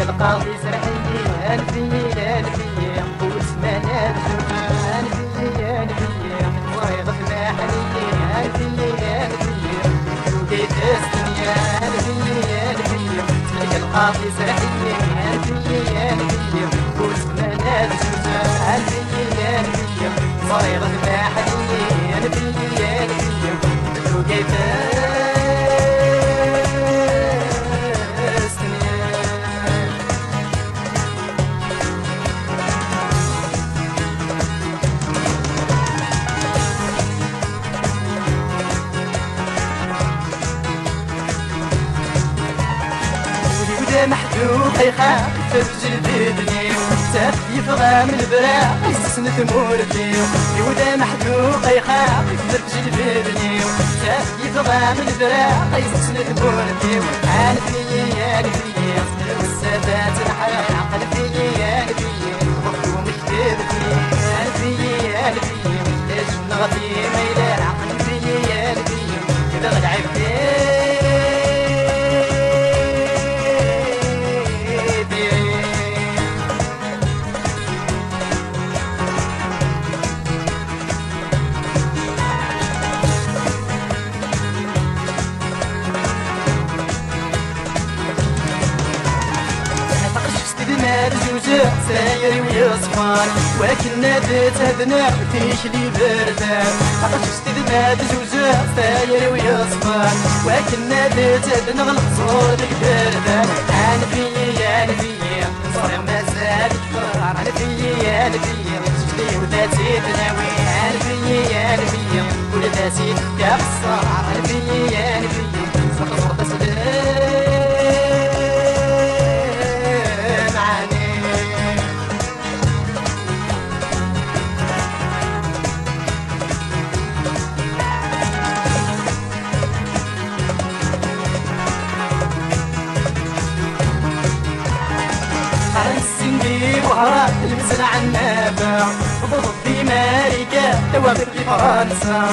القاضي سرحيني ألفية ألفية وسمانة بجوج ألفية مريضة محلية ألفية وكيف الدنيا ألفية خليك القاضي سرحيني ألفية وسمانة بجوج ألفية مريضة محلية ألفية وكيف محدود يخاف تسجل بدني وتاف يفغى من البراق يسند مولدي يودا محدود يخاف تسجل بدني وتاف يفغى من البراق يسند مولدي ألفية ألفية والسادات الحق ألفية ألفية وخدوم كتابتي ألفية ألفية ليش نغطي ما يلاحق ألفية ألفية كذا غلعبتي الزوجة ساير ويصفان ولكن نادت هدنا تيشلي بردان عقلت استدماد زوجة ساير ويصفان ولكن نادت هدنا غلقصور بردان ألفية ألفية صار مازال كفار ألفية ألفية شفتي وذاتي تناوي ألفية ألفية ولذاتي كفصار ألفية ألفية صار بس بهارات المسنا عنابة وضبي ماركة توابك في فرنسا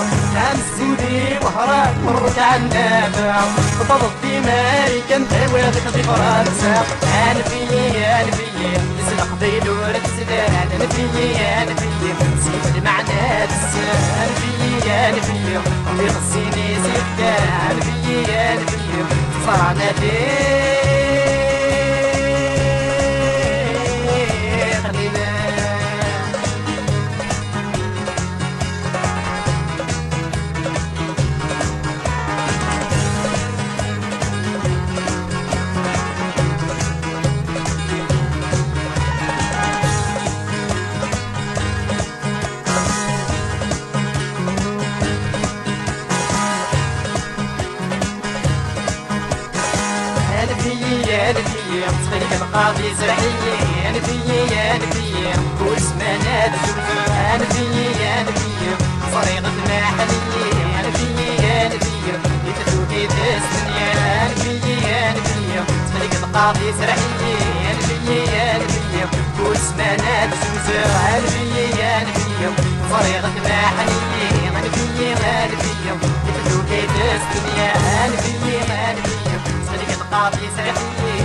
السودي بهارات مرت عنابة وضبي ماركة توابك في فرنسا ألفية ألفية يسلق بيدور السلال ألفية ألفية نسيت المعنى السلال ألفية ألفية ويغسيني سكة ألفية ألفية صارنا ألفية تخليك القاضي زرعية ألفية ألفية وسمانة بجوج ألفية ألفية صريغة محلية ألفية ألفية يتفوتي الدنيا ألفية ألفية تخليك القاضي زرعية ألفية ألفية وسمانة بجوج ألفية ألفية صريغة محلية ألفية ألفية يتفوتي الدنيا ألفية ألفية تخليك القاضي زرعية